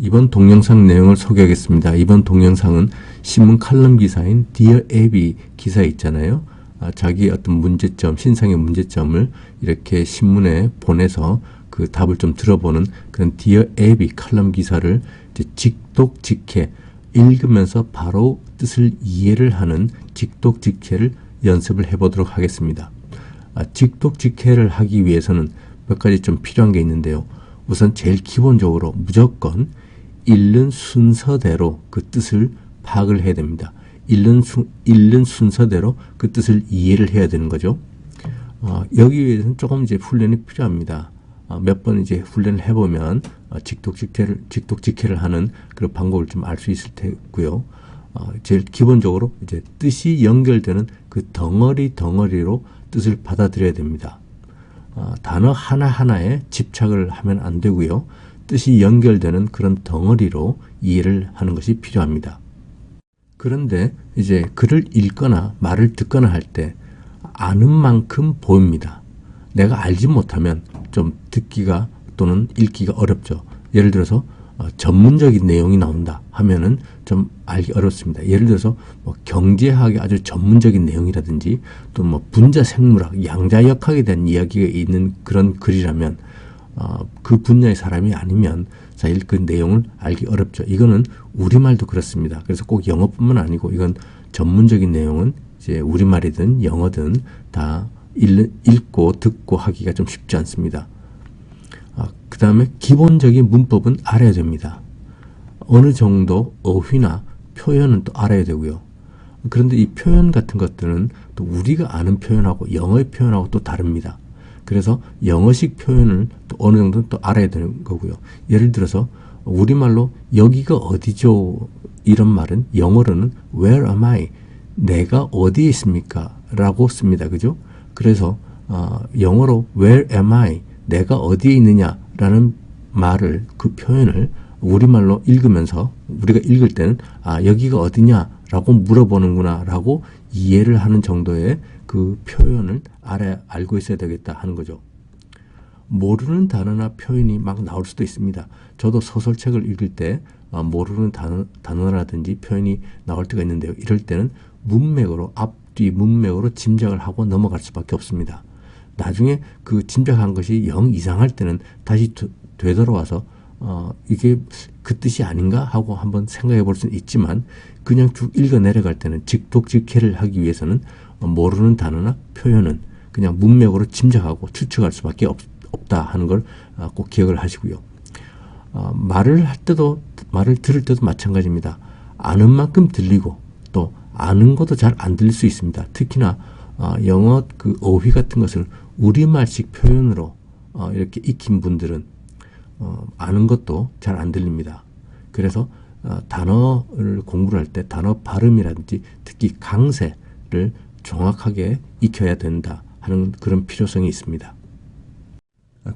이번 동영상 내용을 소개하겠습니다. 이번 동영상은 신문 칼럼 기사인 Dear Abby 기사 있잖아요. 자기 어떤 문제점, 신상의 문제점을 이렇게 신문에 보내서 그 답을 좀 들어보는 그런 Dear Abby 칼럼 기사를 이제 직독직해 읽으면서 바로 뜻을 이해를 하는 직독직해를 연습을 해보도록 하겠습니다. 직독직해를 하기 위해서는 몇 가지 좀 필요한 게 있는데요. 우선 제일 기본적으로 무조건 읽는 순서대로 그 뜻을 파악을 해야 됩니다. 읽는 순서대로 그 뜻을 이해를 해야 되는 거죠. 여기 위해서는 조금 이제 훈련이 필요합니다. 몇 번 이제 훈련을 해보면 직독직해를 하는 그런 방법을 좀 알 수 있을 테고요. 제일 기본적으로 이제 뜻이 연결되는 그 덩어리로 뜻을 받아들여야 됩니다. 단어 하나하나에 집착을 하면 안 되고요. 뜻이 연결되는 그런 덩어리로 이해를 하는 것이 필요합니다. 그런데 이제 글을 읽거나 말을 듣거나 할 때 아는 만큼 보입니다. 내가 알지 못하면 좀 듣기가 또는 읽기가 어렵죠. 예를 들어서 전문적인 내용이 나온다 하면은 좀 알기 어렵습니다. 예를 들어서 뭐 경제학의 아주 전문적인 내용이라든지 또 뭐 분자생물학, 양자역학에 대한 이야기가 있는 그런 글이라면 그 분야의 사람이 아니면 사실 그 내용을 알기 어렵죠. 이거는 우리말도 그렇습니다. 그래서 꼭 영어뿐만 아니고 이건 전문적인 내용은 이제 우리말이든 영어든 다 읽고 듣고 하기가 좀 쉽지 않습니다. 그 다음에 기본적인 문법은 알아야 됩니다. 어느 정도 어휘나 표현은 또 알아야 되고요. 그런데 이 표현 같은 것들은 또 우리가 아는 표현하고 영어의 표현하고 또 다릅니다. 그래서 영어식 표현을 또 어느 정도는 또 알아야 되는 거고요. 예를 들어서 우리말로 여기가 어디죠? 이런 말은 영어로는 Where am I? 내가 어디에 있습니까? 라고 씁니다. 그죠? 그래서 영어로 Where am I? 내가 어디에 있느냐? 라는 말을, 그 표현을 우리말로 읽으면서 우리가 읽을 때는 여기가 어디냐? 라고 물어보는구나 라고 이해를 하는 정도의 그 표현을 알고 있어야 되겠다 하는 거죠. 모르는 단어나 표현이 막 나올 수도 있습니다. 저도 소설책을 읽을 때 모르는 단어라든지 표현이 나올 때가 있는데요. 이럴 때는 문맥으로, 앞뒤 문맥으로 짐작을 하고 넘어갈 수밖에 없습니다. 나중에 그 짐작한 것이 영 이상할 때는 다시 되돌아와서 이게 그 뜻이 아닌가 하고 한번 생각해 볼 수는 있지만 그냥 쭉 읽어 내려갈 때는 직독직해를 하기 위해서는 모르는 단어나 표현은 그냥 문맥으로 짐작하고 추측할 수밖에 없다 하는 걸 꼭 기억을 하시고요. 말을 할 때도, 말을 들을 때도 마찬가지입니다. 아는 만큼 들리고 또 아는 것도 잘 안 들릴 수 있습니다. 특히나 영어 그 어휘 같은 것을 우리말식 표현으로 이렇게 익힌 분들은 아는 것도 잘 안 들립니다. 그래서 단어를 공부를 할 때 단어 발음이라든지 특히 강세를 정확하게 익혀야 된다 하는 그런 필요성이 있습니다.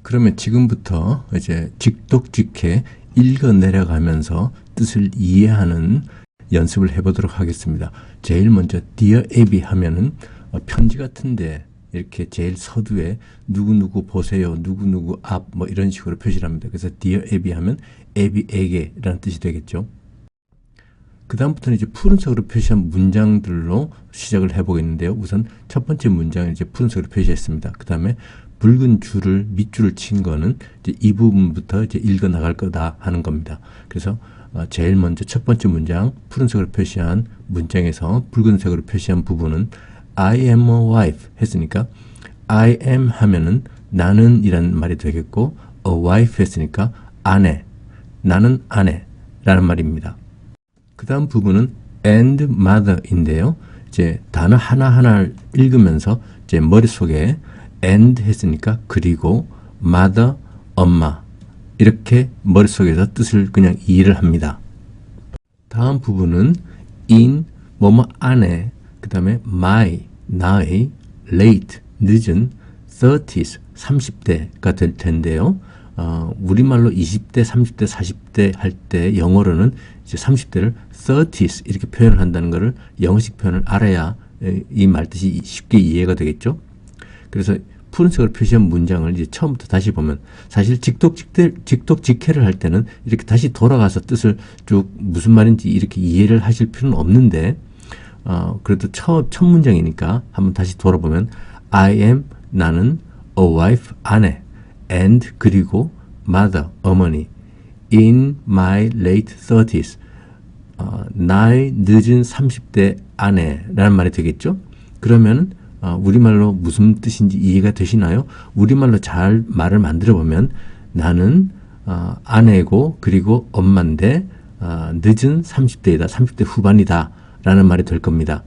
그러면 지금부터 이제 직독직해 읽어 내려가면서 뜻을 이해하는 연습을 해보도록 하겠습니다. 제일 먼저 Dear Abby 하면은 편지 같은데 이렇게 제일 서두에 누구누구 보세요, 누구누구 앞 뭐 이런 식으로 표시를 합니다. 그래서 Dear Abby 하면 애비에게 라는 뜻이 되겠죠. 그 다음부터는 이제 푸른색으로 표시한 문장들로 시작을 해보겠는데요. 우선 첫 번째 문장을 이제 푸른색으로 표시했습니다. 그 다음에 붉은 줄을, 밑줄을 친 거는 이제 이 부분부터 이제 읽어 나갈 거다 하는 겁니다. 그래서 제일 먼저 첫 번째 문장, 푸른색으로 표시한 문장에서 붉은색으로 표시한 부분은 I am a wife 했으니까 I am 하면은 나는 이란 말이 되겠고 a wife 했으니까 아내, 나는 아내 라는 말입니다. 그 다음 부분은 and mother인데요. 이제 단어 하나하나를 읽으면서 이제 머릿속에 and 했으니까 그리고 mother, 엄마 이렇게 머릿속에서 뜻을 그냥 이해를 합니다. 다음 부분은 in 뭐뭐 안에 그 다음에 my, 나의, late, 늦은, 30s, 30대가 될 텐데요. 우리말로 20대, 30대, 40대 할 때 영어로는 이제 30대를 30s 이렇게 표현을 한다는 것을 영어식 표현을 알아야 이 말뜻이 쉽게 이해가 되겠죠. 그래서 푸른색으로 표시한 문장을 이제 처음부터 다시 보면 사실 직독직해를 할 때는 이렇게 다시 돌아가서 뜻을 쭉 무슨 말인지 이렇게 이해를 하실 필요는 없는데 그래도 첫 문장이니까 한번 다시 돌아보면 I am 나는 a wife 아내 and 그리고 mother 어머니 in my late 30s 나의 늦은 30대 아내라는 말이 되겠죠. 그러면 우리말로 무슨 뜻인지 이해가 되시나요? 우리말로 잘 말을 만들어 보면 나는 아내고 그리고 엄마인데 늦은 30대이다. 30대 후반이다. 라는 말이 될 겁니다.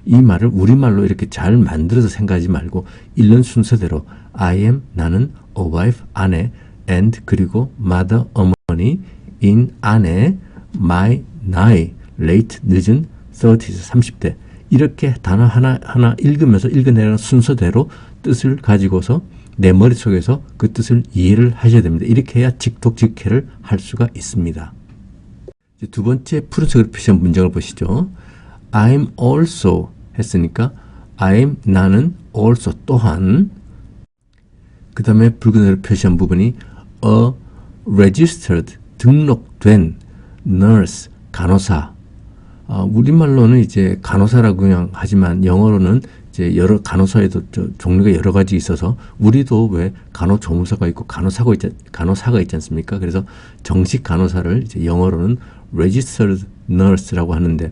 이 말을 우리말로 이렇게 잘 만들어서 생각하지 말고 읽는 순서대로 I am 나는 a wife 아내 and 그리고 mother 어머니 in 아내 my 나이 late 늦은 30s 30대 이렇게 단어 하나 읽으면서 읽어내는 순서대로 뜻을 가지고서 내 머릿속에서 그 뜻을 이해를 하셔야 됩니다. 이렇게 해야 직독직해를 할 수가 있습니다. 두 번째 푸른색으로 표시한 문장을 보시죠. I'm also 했으니까 I'm 나는 also 또한 그 다음에 붉은색으로 표시한 부분이 a registered 등록된 nurse 간호사 우리말로는 이제 간호사라고 그냥 하지만 영어로는 이제 여러 간호사에도 종류가 여러 가지 있어서 우리도 왜 간호조무사가 있고 간호사가 있지 않습니까? 그래서 정식 간호사를 이제 영어로는 registered nurse라고 하는데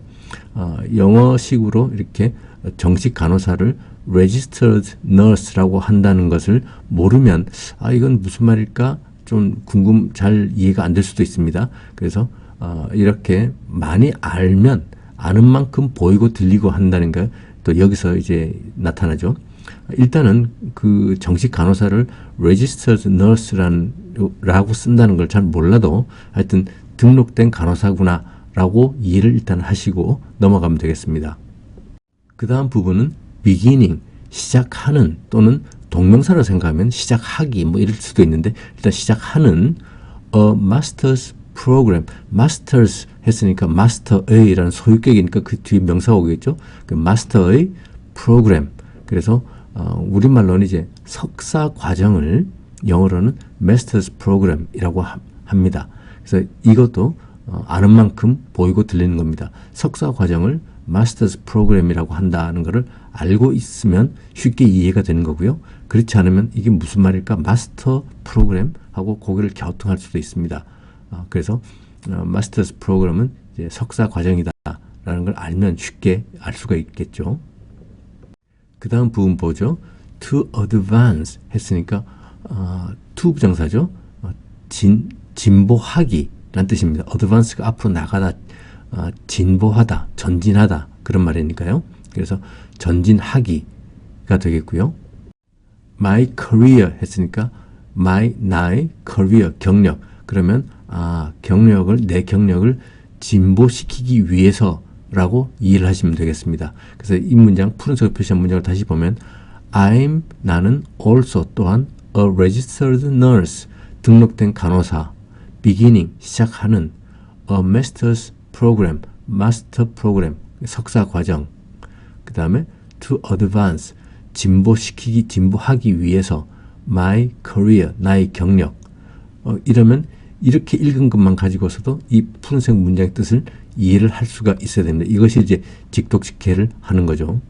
영어식으로 이렇게 정식 간호사를 registered nurse라고 한다는 것을 모르면 이건 무슨 말일까? 좀 잘 이해가 안 될 수도 있습니다. 그래서 이렇게 많이 알면 아는 만큼 보이고 들리고 한다는 게 또 여기서 이제 나타나죠. 일단은 그 정식 간호사를 registered nurse라고 쓴다는 걸 잘 몰라도 하여튼 등록된 간호사구나 라고 이해를 일단 하시고 넘어가면 되겠습니다. 그 다음 부분은 beginning, 시작하는 또는 동명사로 생각하면 시작하기 뭐 이럴 수도 있는데 일단 시작하는 a master's program, masters 했으니까 master의라는 소유격이니까 그 뒤에 명사가 오겠죠. 그 master의 program. 그래서 우리말로는 이제 석사 과정을 영어로는 master's program이라고 합니다. 그래서 이것도 아는 만큼 보이고 들리는 겁니다. 석사 과정을 마스터스 프로그램이라고 한다는 것을 알고 있으면 쉽게 이해가 되는 거고요. 그렇지 않으면 이게 무슨 말일까? 마스터 프로그램하고 고개를 갸우뚱할 수도 있습니다. 그래서 마스터스 프로그램은 이제 석사 과정이다라는 걸 알면 쉽게 알 수가 있겠죠. 그 다음 부분 보죠. To advance 했으니까 to 부정사죠. 진보하기 라는 뜻입니다. advance가 앞으로 나가다, 진보하다, 전진하다 그런 말이니까요. 그래서 전진하기가 되겠고요. my career 했으니까 나의 career, 경력. 그러면 내 경력을 진보시키기 위해서라고 이해를 하시면 되겠습니다. 그래서 이 문장, 푸른색으로 표시한 문장을 다시 보면 나는 also 또한 a registered nurse, 등록된 간호사, beginning, 시작하는 a master's program, master program, 석사 과정. 그 다음에 to advance, 진보하기 위해서 my career, 나의 경력. 이러면 이렇게 읽은 것만 가지고서도 이 푸른색 문장의 뜻을 이해를 할 수가 있어야 됩니다. 이것이 이제 직독직해를 하는 거죠.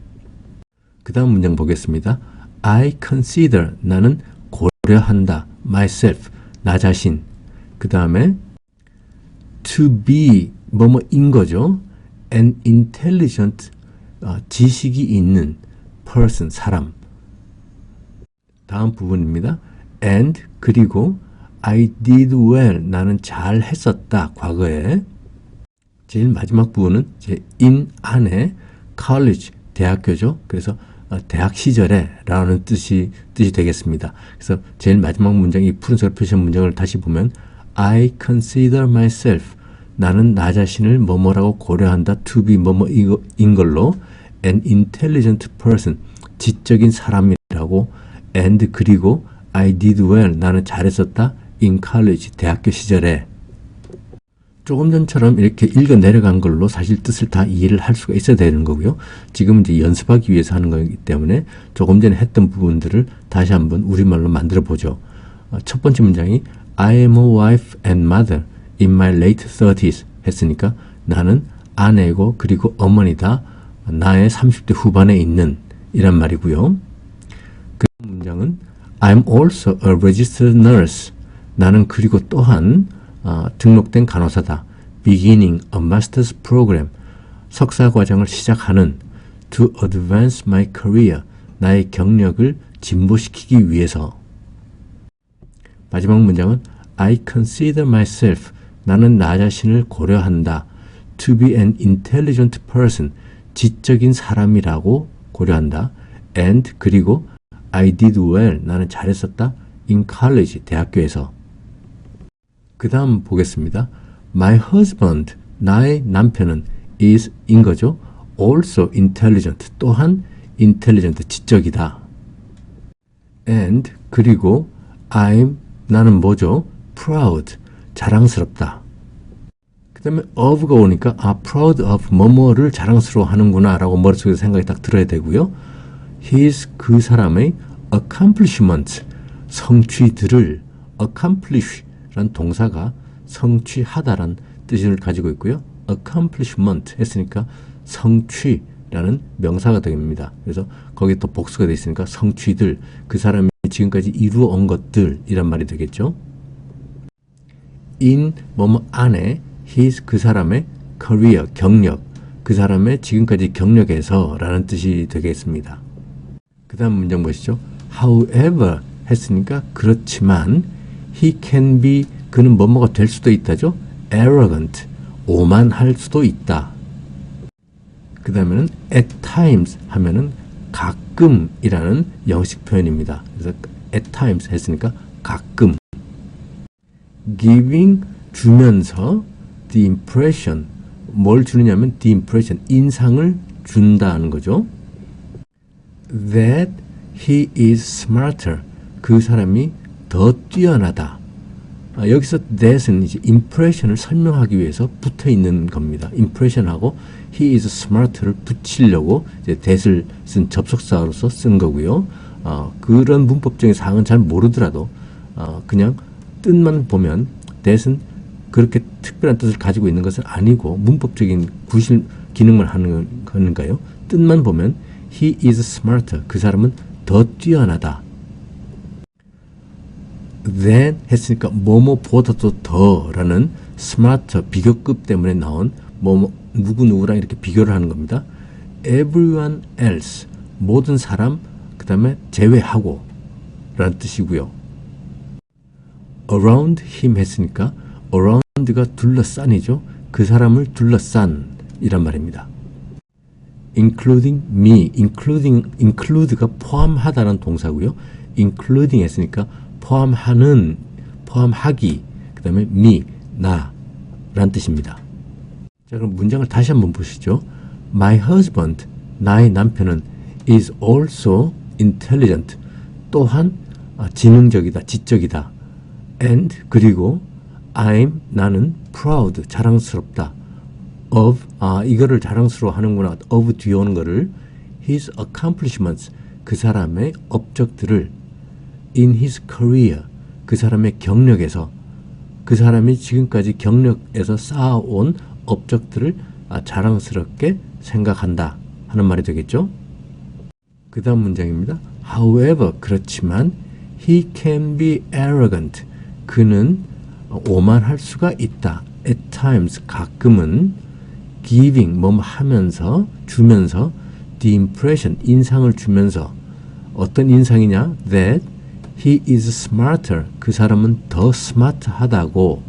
그 다음 문장 보겠습니다. I consider, 나는 고려한다, myself, 나 자신. 그 다음에 to be, 뭐뭐인 거죠. an intelligent, 지식이 있는 person, 사람. 다음 부분입니다. and, 그리고 I did well, 나는 잘 했었다, 과거에. 제일 마지막 부분은 이제 in 안에 college, 대학교죠. 그래서 대학 시절에 라는 뜻이 되겠습니다. 그래서 제일 마지막 문장, 이 푸른색으로 표시한 문장을 다시 보면 I consider myself, 나는 나 자신을 뭐뭐라고 고려한다, to be 뭐뭐인 걸로 an intelligent person, 지적인 사람이라고 and 그리고 I did well, 나는 잘했었다 in college, 대학교 시절에. 조금 전처럼 이렇게 읽어 내려간 걸로 사실 뜻을 다 이해를 할 수가 있어야 되는 거고요. 지금은 이제 연습하기 위해서 하는 거기 때문에 조금 전에 했던 부분들을 다시 한번 우리말로 만들어 보죠. 첫 번째 문장이 I am a wife and mother in my late 30s 했으니까 나는 아내고 그리고 어머니다. 나의 30대 후반에 있는 이란 말이고요. 그 문장은 I'm also a registered nurse. 나는 그리고 또한 등록된 간호사다. Beginning a master's program. 석사 과정을 시작하는 to advance my career. 나의 경력을 진보시키기 위해서. 마지막 문장은 I consider myself. 나는 나 자신을 고려한다. To be an intelligent person. 지적인 사람이라고 고려한다. And 그리고 I did well. 나는 잘했었다. In college. 대학교에서. 그 다음 보겠습니다. My husband, 나의 남편은 is 인 거죠. Also intelligent, 또한 intelligent, 지적이다. And 그리고 I'm, 나는 뭐죠? Proud, 자랑스럽다. 그 다음에 of가 오니까 proud of 뭐뭐를 자랑스러워 하는구나 라고 머릿속에서 생각이 딱 들어야 되고요. His, 그 사람의 accomplishment, 성취들을 accomplish 라는 동사가 성취하다란 뜻을 가지고 있고요. accomplishment 했으니까 성취라는 명사가 됩니다. 그래서 거기에 또 복수가 되어 있으니까 성취들, 그 사람이 지금까지 이루어 온 것들 이란 말이 되겠죠. in 뭐뭐 안에 his 그 사람의 career 경력, 그 사람의 지금까지 경력에서 라는 뜻이 되겠습니다. 그 다음 문장 보시죠. however 했으니까 그렇지만 he can be, 그는 뭐뭐가 될 수도 있다죠. arrogant, 오만할 수도 있다. 그 다음에는 at times 하면은 가끔이라는 영식 표현입니다. 그래서 at times 했으니까 가끔. giving, 주면서 the impression, 뭘 주느냐면 the impression, 인상을 준다는 거죠. that he is smarter, 그 사람이 더 뛰어나다. 여기서 that은 이제 impression을 설명하기 위해서 붙어 있는 겁니다. impression하고 he is smart를 붙이려고 이제 that을 쓴 접속사로서 쓴 거고요. 그런 문법적인 사항은 잘 모르더라도 그냥 뜻만 보면 that은 그렇게 특별한 뜻을 가지고 있는 것은 아니고 문법적인 구실 기능만 하는 거니까요. 뜻만 보면 he is smarter, 그 사람은 더 뛰어나다. than 했으니까 뭐뭐보다도 더라는 smarter 비교급 때문에 나온 뭐뭐 누구누구랑 이렇게 비교를 하는 겁니다. everyone else, 모든 사람, 그 다음에 제외하고 라는 뜻이고요. around him 했으니까 around가 둘러싼이죠. 그 사람을 둘러싼 이란 말입니다. including me, include가 포함하다는 동사고요. including 했으니까 포함하는, 포함하기, 그 다음에 me, 나 라는 뜻입니다. 자, 그럼 문장을 다시 한번 보시죠. My husband, 나의 남편은 is also intelligent, 또한 지능적이다, 지적이다. and, 그리고 I'm, 나는 proud, 자랑스럽다. of, 이거를 자랑스러워 하는구나. of 뒤에 오는 거를 his accomplishments, 그 사람의 업적들을 in his career, 그 사람의 경력에서, 그 사람이 지금까지 경력에서 쌓아온 업적들을 자랑스럽게 생각한다 하는 말이 되겠죠. 그 다음 문장입니다. However, 그렇지만 he can be arrogant, 그는 오만할 수가 있다. At times, 가끔은 giving, 뭐뭐 하면서, 주면서 the impression, 인상을 주면서 어떤 인상이냐? that he is smarter, 그 사람은 더 스마트하다고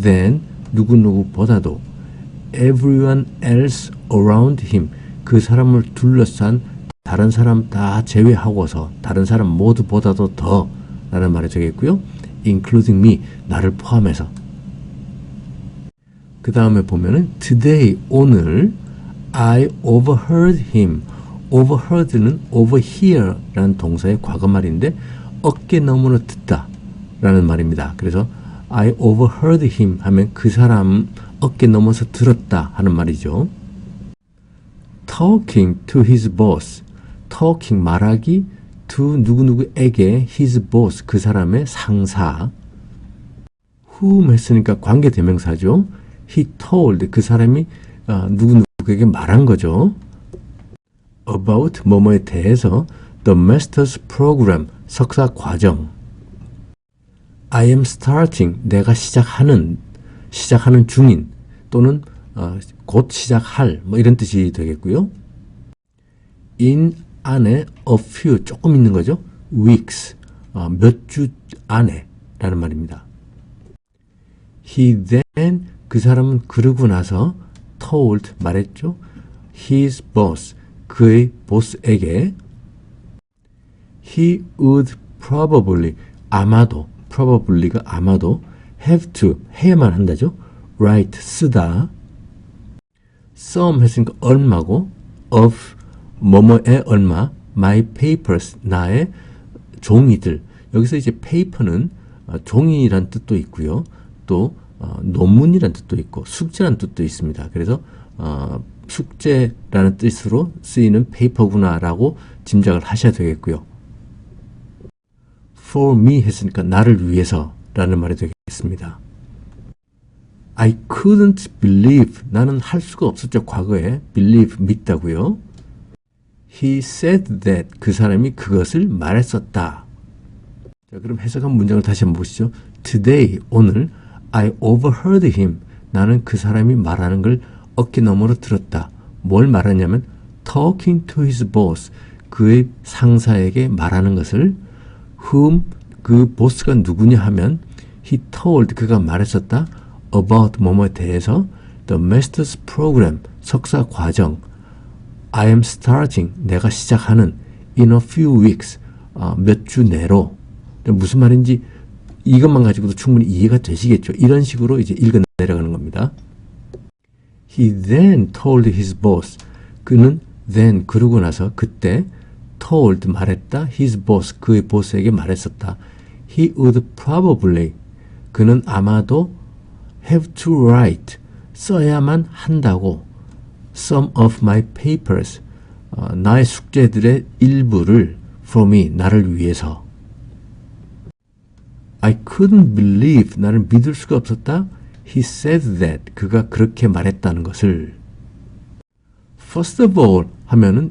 than 누구누구보다도 everyone else around him, 그 사람을 둘러싼 다른 사람 다 제외하고서 다른 사람 모두보다도 더 라는 말이 되겠고요. including me, 나를 포함해서. 그 다음에 보면은 today, 오늘 I overheard him. overheard는 overhear 라는 동사의 과거말인데 어깨 너머로 듣다 라는 말입니다. 그래서 I overheard him 하면 그 사람 어깨 넘어서 들었다 하는 말이죠. talking to his boss. talking 말하기 to 누구누구에게 his boss 그 사람의 상사. whom 했으니까 관계대명사죠. he told 그 사람이 누구누구에게 말한 거죠. about 뭐뭐에 대해서 the master's program 석사 과정. I am starting 내가 시작하는 중인 또는 곧 시작할 뭐 이런 뜻이 되겠고요. in 안에 a few 조금 있는 거죠. weeks 몇 주 안에 라는 말입니다. He then 그 사람은 그러고 나서 told 말했죠. His boss 그의 보스에게 he would probably 아마도 probably가 아마도 have to 해야만 한다죠. write 쓰다. some 했으니까 얼마고 of 뭐뭐의 얼마 my papers 나의 종이들. 여기서 이제 paper는 종이란 뜻도 있고요. 또 논문이란 뜻도 있고 숙제란 뜻도 있습니다. 그래서 숙제라는 뜻으로 쓰이는 paper구나라고 짐작을 하셔야 되겠고요. for me 했으니까 나를 위해서 라는 말이 되겠습니다. I couldn't believe 나는 할 수가 없었죠. 과거에 believe 믿다고요. He said that 그 사람이 그것을 말했었다. 자, 그럼 해석한 문장을 다시 한번 보시죠. Today 오늘 I overheard him 나는 그 사람이 말하는 걸 어깨 너머로 들었다. 뭘 말하냐면 talking to his boss 그의 상사에게 말하는 것을 whom 그 보스가 누구냐 하면 he told 그가 말했었다. about 뭐뭐에 대해서 the master's program 석사 과정 I am starting 내가 시작하는 in a few weeks 몇 주 내로 무슨 말인지 이것만 가지고도 충분히 이해가 되시겠죠. 이런 식으로 이제 읽어 내려가는 겁니다. He then told his boss 그는 then 그러고 나서 그때 told 말했다. his boss 그의 보스에게 말했었다. He would probably 그는 아마도 have to write 써야만 한다고 some of my papers 나의 숙제들의 일부를 for me 나를 위해서 I couldn't believe 나는 믿을 수가 없었다. He said that 그가 그렇게 말했다는 것을 first of all 하면은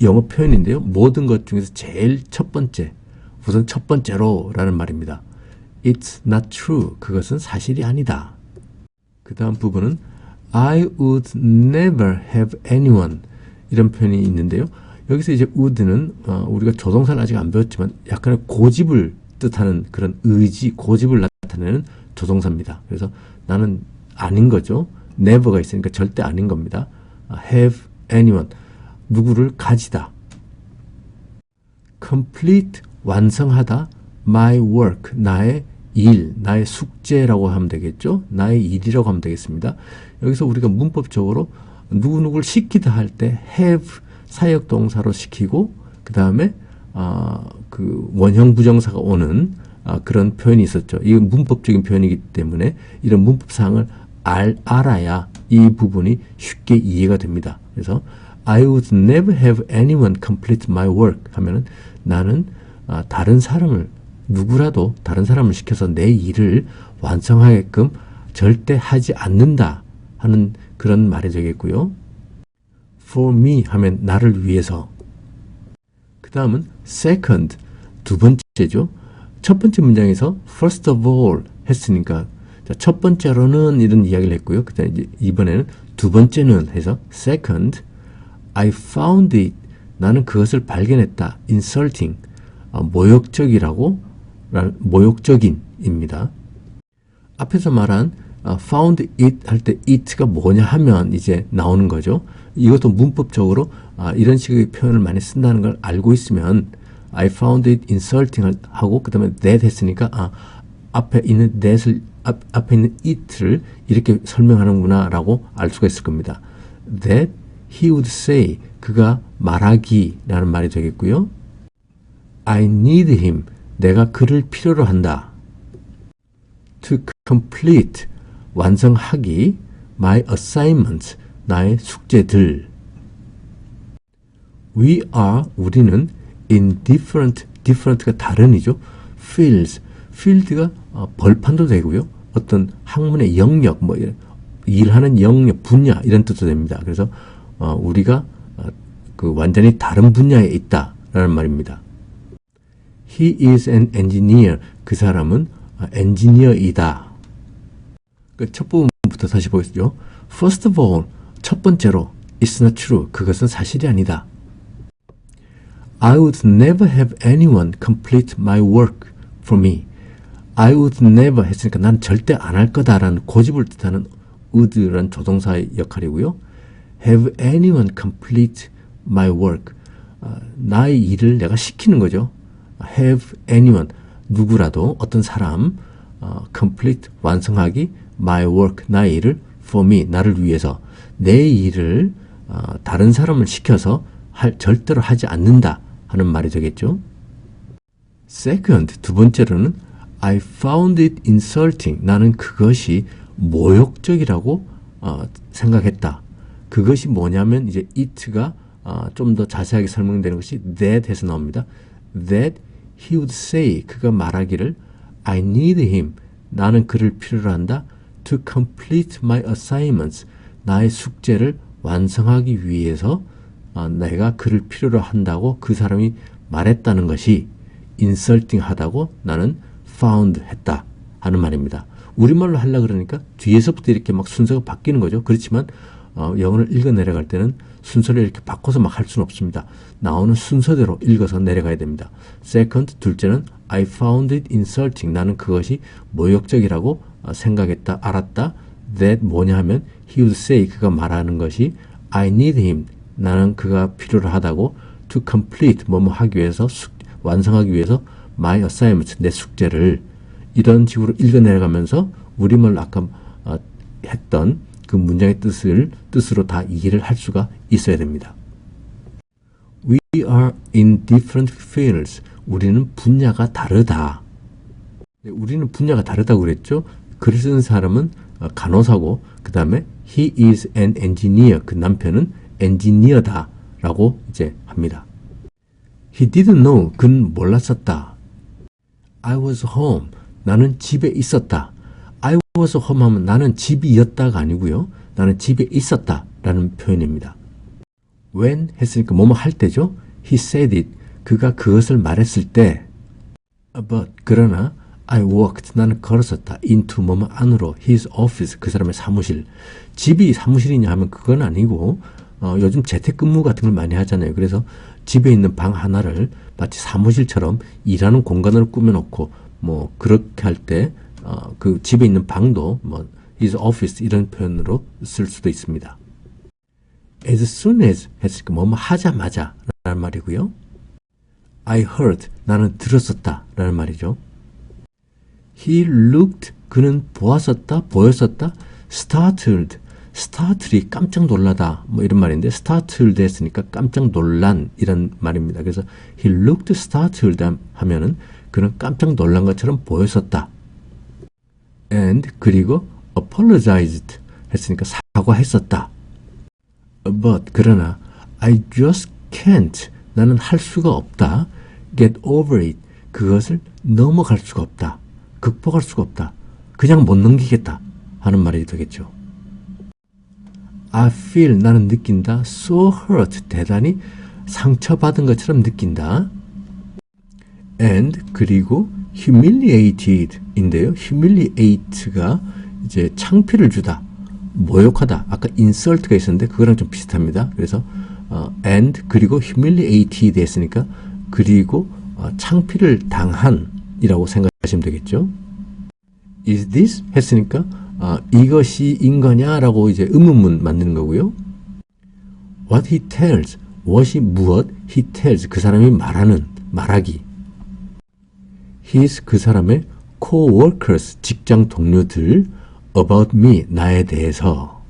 영어 표현인데요. 모든 것 중에서 제일 첫 번째 우선 첫 번째로 라는 말입니다. It's not true 그것은 사실이 아니다. 그 다음 부분은 I would never have anyone 이런 표현이 있는데요. 여기서 이제 would는 우리가 조동사를 아직 안 배웠지만 약간의 고집을 뜻하는 그런 의지, 고집을 나타내는 조동사입니다. 그래서 나는 아닌 거죠. never가 있으니까 절대 아닌 겁니다. have anyone 누구를 가지다. complete 완성하다. my work 나의 일, 나의 숙제라고 하면 되겠죠. 나의 일이라고 하면 되겠습니다. 여기서 우리가 문법적으로 누구누구를 시키다 할 때 have 사역동사로 시키고 그 다음에 그 원형 부정사가 오는 그런 표현이 있었죠. 이건 문법적인 표현이기 때문에 이런 문법사항을 알아야 이 부분이 쉽게 이해가 됩니다. 그래서 I would never have anyone complete my work 하면은 나는 다른 사람을 누구라도 다른 사람을 시켜서 내 일을 완성하게끔 절대 하지 않는다 하는 그런 말이 되겠고요. For me 하면 나를 위해서. 그 다음은 second 두 번째죠. 첫 번째 문장에서 first of all 했으니까 첫 번째로는 이런 이야기를 했고요. 그 다음에 이번에는 두 번째는 해서 second I found it 나는 그것을 발견했다. insulting 모욕적이라고 모욕적인입니다. 앞에서 말한 found it 할 때 it가 뭐냐 하면 이제 나오는 거죠. 이것도 문법적으로 이런 식의 표현을 많이 쓴다는 걸 알고 있으면 I found it insulting 하고 그 다음에 that 했으니까 앞에 있는 that을 앞에 있는 it를 이렇게 설명하는구나 라고 알 수가 있을 겁니다. That he would say 그가 말하기 라는 말이 되겠고요. I need him 내가 그를 필요로 한다. To complete, 완성하기, my assignments, 나의 숙제들. We are, 우리는 in different가 다른이죠. fields, field가 벌판도 되고요. 어떤 학문의 영역, 뭐 일하는 영역, 분야 이런 뜻도 됩니다. 그래서 우리가 그 완전히 다른 분야에 있다라는 말입니다. He is an engineer. 그 사람은 엔지니어이다. 그 첫 부분부터 다시 보겠죠. First of all, 첫 번째로, it's not true. 그것은 사실이 아니다. I would never have anyone complete my work for me. I would never 했으니까 난 절대 안 할 거다라는 고집을 뜻하는 would라는 조동사의 역할이고요. Have anyone complete my work. 나의 일을 내가 시키는 거죠. Have anyone, 누구라도, 어떤 사람, complete, 완성하기, my work, 나의 일을, for me, 나를 위해서, 내 일을 다른 사람을 시켜서 절대로 하지 않는다 하는 말이 되겠죠. Second, 두 번째로는 I found it insulting. 나는 그것이 모욕적이라고 생각했다. 그것이 뭐냐면 이제 it가 좀 더 자세하게 설명되는 것이 that 해서 나옵니다. That he would say, 그가 말하기를 I need him, 나는 그를 필요로 한다. To complete my assignments, 나의 숙제를 완성하기 위해서 내가 그를 필요로 한다고 그 사람이 말했다는 것이 insulting 하다고 나는 found 했다 하는 말입니다. 우리말로 하려고 그러니까 뒤에서부터 이렇게 막 순서가 바뀌는 거죠. 그렇지만 영어를 읽어 내려갈 때는 순서를 이렇게 바꿔서 막 할 수는 없습니다. 나오는 순서대로 읽어서 내려가야 됩니다. Second, 둘째는 I found it insulting. 나는 그것이 모욕적이라고 생각했다, 알았다. That 뭐냐 하면 he would say, 그가 말하는 것이 I need him. 나는 그가 필요로 하다고 to complete, 뭐뭐 하기 위해서, 완성하기 위해서 my assignment, 내 숙제를 이런 식으로 읽어 내려가면서 우리말로 아까 했던 그 문장의 뜻으로 다 이해를 할 수가 있어야 됩니다. We are in different fields. 우리는 분야가 다르다. 우리는 분야가 다르다고 그랬죠. 글을 쓴 사람은 간호사고, 그 다음에 he is an engineer. 그 남편은 엔지니어다 라고 이제 합니다. He didn't know. 그는 몰랐었다. I was home. 나는 집에 있었다. I was home 하면 나는 집이었다가 아니고요. 나는 집에 있었다 라는 표현입니다. When 했으니까 뭐뭐 할 때죠. He said it. 그가 그것을 말했을 때. But 그러나 I walked. 나는 걸었었다. into 뭐뭐 안으로. His office. 그 사람의 사무실. 집이 사무실이냐 하면 그건 아니고 요즘 재택근무 같은 걸 많이 하잖아요. 그래서 집에 있는 방 하나를 마치 사무실처럼 일하는 공간으로 꾸며놓고 뭐 그렇게 할 때 그 집에 있는 방도 뭐 his office 이런 표현으로 쓸 수도 있습니다. As soon as 했으니까 뭐뭐 하자마자 라는 말이고요. I heard. 나는 들었었다 라는 말이죠. He looked. 그는 보았었다, 보였었다. Startled. startled이 깜짝 놀라다 뭐 이런 말인데 startled 했으니까 깜짝 놀란 이런 말입니다. 그래서 he looked startled 하면은 그는 깜짝 놀란 것처럼 보였었다. and 그리고 apologized 했으니까 사과했었다. but 그러나 I just can't. 나는 할 수가 없다. get over it. 그것을 넘어갈 수가 없다. 극복할 수가 없다. 그냥 못 넘기겠다 하는 말이 되겠죠. I feel. 나는 느낀다. so hurt. 대단히 상처받은 것처럼 느낀다. and 그리고 humiliated 인데요. humiliate가 이제 창피를 주다, 모욕하다. 아까 insult가 있었는데 그거랑 좀 비슷합니다. 그래서 and 그리고 humiliated 했으니까 그리고 창피를 당한 이라고 생각하시면 되겠죠. is this 했으니까 이것이 인거냐라고 이제 의문문 만드는 거고요. what he tells. what이 무엇, he tells 그 사람이 말하기. his 그 사람의 co-workers 직장 동료들 about me 나에 대해서.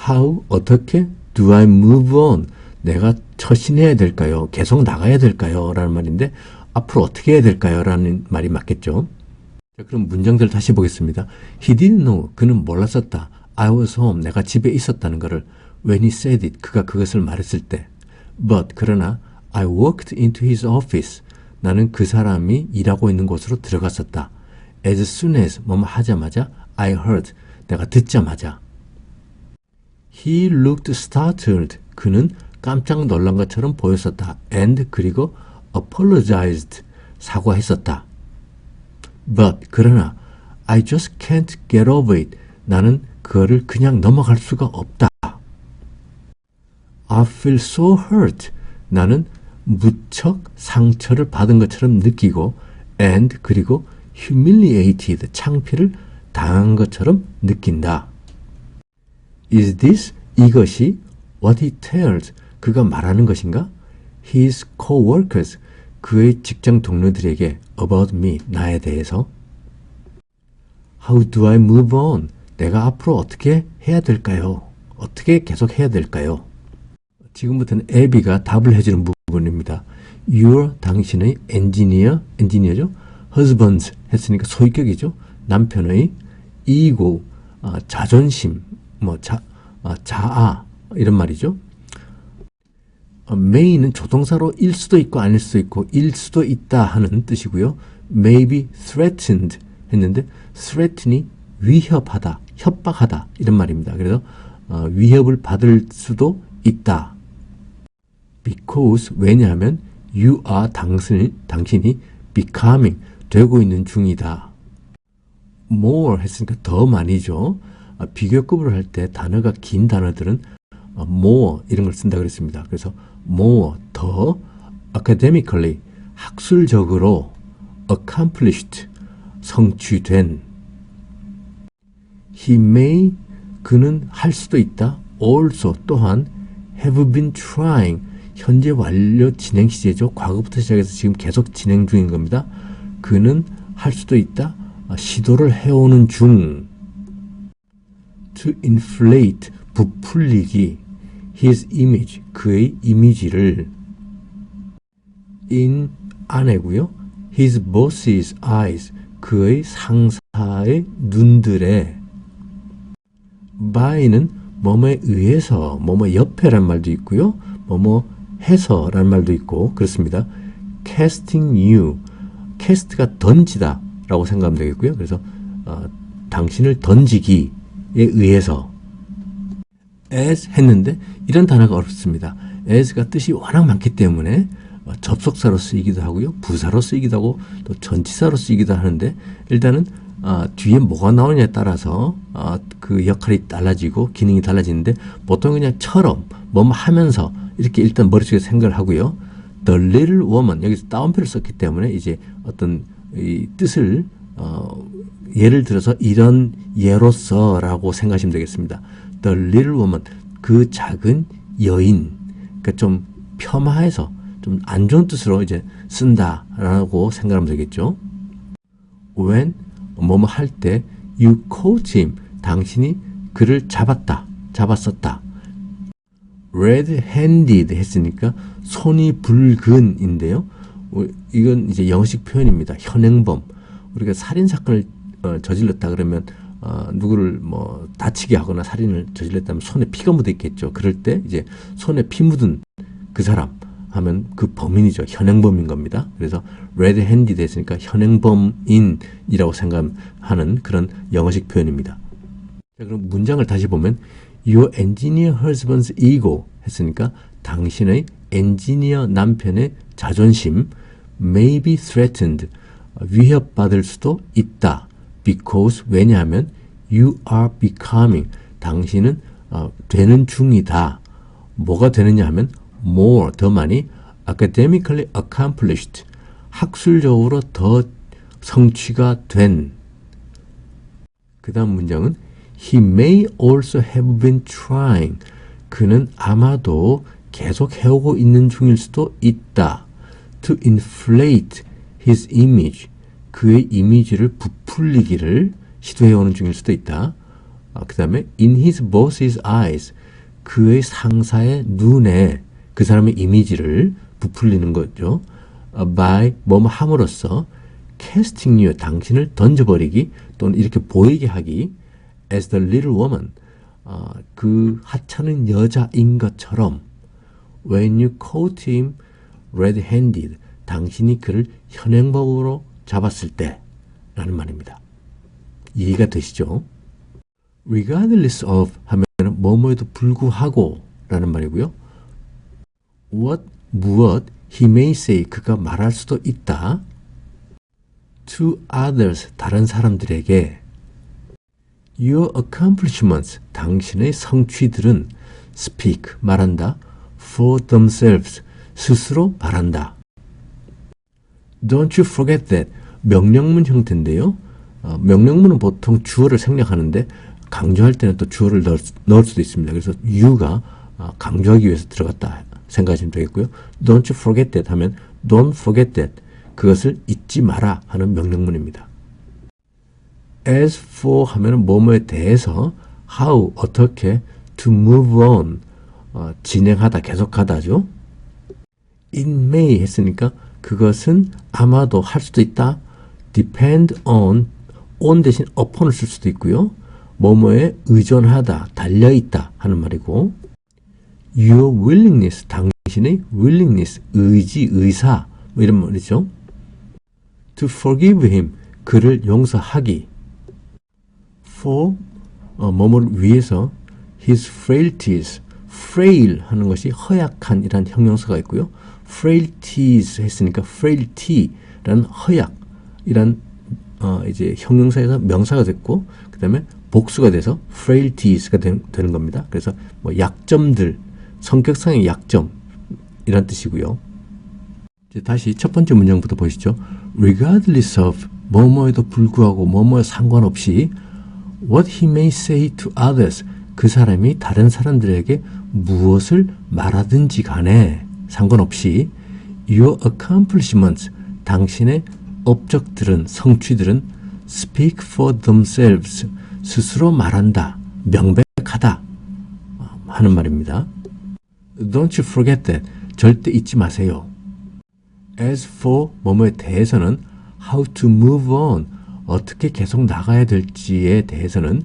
how 어떻게 do I move on 내가 처신해야 될까요? 계속 나가야 될까요? 라는 말인데 앞으로 어떻게 해야 될까요? 라는 말이 맞겠죠. 자, 그럼 문장들 다시 보겠습니다. He didn't know. 그는 몰랐었다. I was home. 내가 집에 있었다는 것을. When he said it. 그가 그것을 말했을 때. But 그러나 I walked into his office. 나는 그 사람이 일하고 있는 곳으로 들어갔었다. As soon as 뭐뭐 하자마자 I heard. 내가 듣자마자. He looked startled. 그는 깜짝 놀란 것처럼 보였었다. And 그리고 apologized. 사과했었다. But 그러나 I just can't get over it. 나는 그거를 그냥 넘어갈 수가 없다. I feel so hurt. 나는 무척 상처를 받은 것처럼 느끼고 and 그리고 humiliated. 창피를 당한 것처럼 느낀다. Is this 이것이 what he tells 그가 말하는 것인가? His coworkers 그의 직장 동료들에게 about me 나에 대해서 How do I move on? 내가 앞으로 어떻게 해야 될까요? 어떻게 계속 해야 될까요? 지금부터는 애비가 답을 해주는 부분입니다. Your 당신의 엔지니어죠? Husband's 했으니까 소유격이죠. 남편의 ego 자존심 자아 이런 말이죠. may는 조동사로 일 수도 있고 아닐 수도 있고 일 수도 있다 하는 뜻이고요. may be threatened 했는데 threaten이 위협하다, 협박하다 이런 말입니다. 그래서 위협을 받을 수도 있다. because 왜냐하면 you are 당신이 becoming 되고 있는 중이다. more 했으니까 더 많이죠. 비교급으로 할 때 단어가 긴 단어들은 more 이런 걸 쓴다 그랬습니다. 그래서 more 더 academically 학술적으로 accomplished 성취된 he may 그는 할 수도 있다. also 또한 have been trying 현재 완료 진행 시제죠. 과거부터 시작해서 지금 계속 진행 중인 겁니다. 그는 할 수도 있다. 시도를 해오는 중 to inflate 부풀리기 his image 그의 이미지를 in 안에고요. his boss's eyes 그의 상사의 눈들에 by는 뭐뭐에 의해서 뭐뭐 옆에란 말도 있고요. 뭐뭐 해서란 말도 있고 그렇습니다. casting you cast가 던지다 라고 생각하면 되겠고요. 그래서 당신을 던지기에 의해서 as 했는데 이런 단어가 어렵습니다. as가 뜻이 워낙 많기 때문에 접속사로 쓰이기도 하고요. 부사로 쓰이기도 하고 또 전치사로 쓰이기도 하는데 일단은 뒤에 뭐가 나오냐에 따라서 그 역할이 달라지고 기능이 달라지는데 보통 그냥 처럼 뭐뭐 하면서 이렇게 일단 머릿속에 생각을 하고요. The little woman 여기서 따옴표를 썼기 때문에 이제 어떤 이 뜻을 예를 들어서 이런 예로서라고 생각하시면 되겠습니다. The little woman 그 작은 여인 그러니까 좀 폄하해서 좀 안 좋은 뜻으로 이제 쓴다라고 생각하면 되겠죠. When 뭐뭐 할 때 you caught him 당신이 그를 잡았었다. red-handed 했으니까 손이 붉은인데요. 이건 이제 영어식 표현입니다. 현행범. 우리가 살인 사건을 저질렀다 그러면 누구를 뭐 다치게 하거나 살인을 저질렀다면 손에 피가 묻어 있겠죠. 그럴 때 이제 손에 피 묻은 그 사람 하면 그 범인이죠. 현행범인 겁니다. 그래서 red-handed 했으니까 현행범인이라고 생각하는 그런 영어식 표현입니다. 자, 그럼 문장을 다시 보면 Your engineer husband's ego 했으니까 당신의 엔지니어 남편의 자존심 may be threatened 위협받을 수도 있다. Because 왜냐하면 you are becoming 당신은 되는 중이다. 뭐가 되느냐 하면 more 더 많이 academically accomplished 학술적으로 더 성취가 된 그 다음 문장은 He may also have been trying 그는 아마도 계속 해오고 있는 중일 수도 있다. To inflate his image 그의 이미지를 부풀리기를 시도해오는 중일 수도 있다. 그 다음에 in his boss's eyes 그의 상사의 눈에 그 사람의 이미지를 부풀리는 거죠. by 뭐뭐 함으로써 casting you, 당신을 던져버리기 또는 이렇게 보이게 하기 as the little woman, 그 하찮은 여자인 것처럼 when you caught him red-handed, 당신이 그를 현행범으로 잡았을 때 라는 말입니다. 이해가 되시죠? regardless of 하면 뭐뭐에도 불구하고 라는 말이고요. 무엇 he may say, 그가 말할 수도 있다. to others, 다른 사람들에게 your accomplishments, 당신의 성취들은 speak, 말한다. for themselves, 스스로 말한다. Don't you forget that, 명령문 형태인데요. 명령문은 보통 주어를 생략하는데 강조할 때는 또 주어를 넣을 수도 있습니다. 그래서 you가 강조하기 위해서 들어갔다 생각하시면 되겠고요. Don't you forget that 하면 don't forget that, 그것을 잊지 마라 하는 명령문입니다. As for 하면 뭐뭐에 대해서 how, 어떻게 to move on, 진행하다, 계속하다죠. It may 했으니까 그것은 아마도 할 수도 있다. depend on 대신 upon을 쓸 수도 있고요. 뭐뭐에 의존하다, 달려있다 하는 말이고 your willingness, 당신의 willingness, 의지, 의사 뭐 이런 말이죠. to forgive him, 그를 용서하기. for 뭐뭐를 위해서 his frailties, frail 하는 것이 허약한 이란 형용사가 있고요. frailties 했으니까 frailty라는 허약 이란 이제 형용사에서 명사가 됐고 그 다음에 복수가 돼서 frailties가 되는 겁니다. 그래서 뭐 약점들, 성격상의 약점 이란 뜻이고요. 이제 다시 첫 번째 문장부터 보시죠. regardless of, 뭐뭐에도 불구하고 뭐뭐에 상관없이 what he may say to others, 그 사람이 다른 사람들에게 무엇을 말하든지 간에 상관없이 your accomplishments, 당신의 업적들은, 성취들은 speak for themselves, 스스로 말한다, 명백하다 하는 말입니다. Don't you forget that, 절대 잊지 마세요. As for 뭐뭐에 대해서는 how to move on, 어떻게 계속 나가야 될지에 대해서는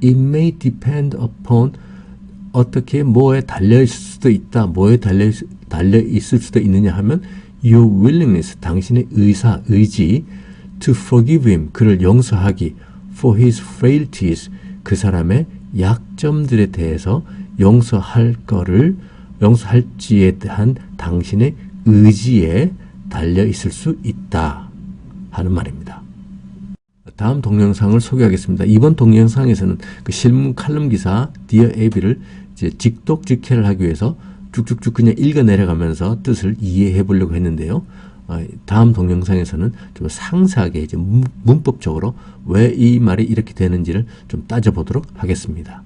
it may depend upon, 어떻게 뭐에 달려 있을 수도 있다, 뭐에 달려 있을 수도 있느냐 하면 your willingness, 당신의 의사, 의지 to forgive him, 그를 용서하기 for his frailties, 그 사람의 약점들에 대해서 용서할지에 대한 당신의 의지에 달려 있을 수 있다 하는 말입니다. 다음 동영상을 소개하겠습니다. 이번 동영상에서는 그 실문 칼럼 기사 Dear Abby를 이제 직독직해를 하기 위해서 쭉쭉쭉 그냥 읽어 내려가면서 뜻을 이해해 보려고 했는데요. 다음 동영상에서는 좀 상세하게 이제 문법적으로 왜 이 말이 이렇게 되는지를 좀 따져보도록 하겠습니다.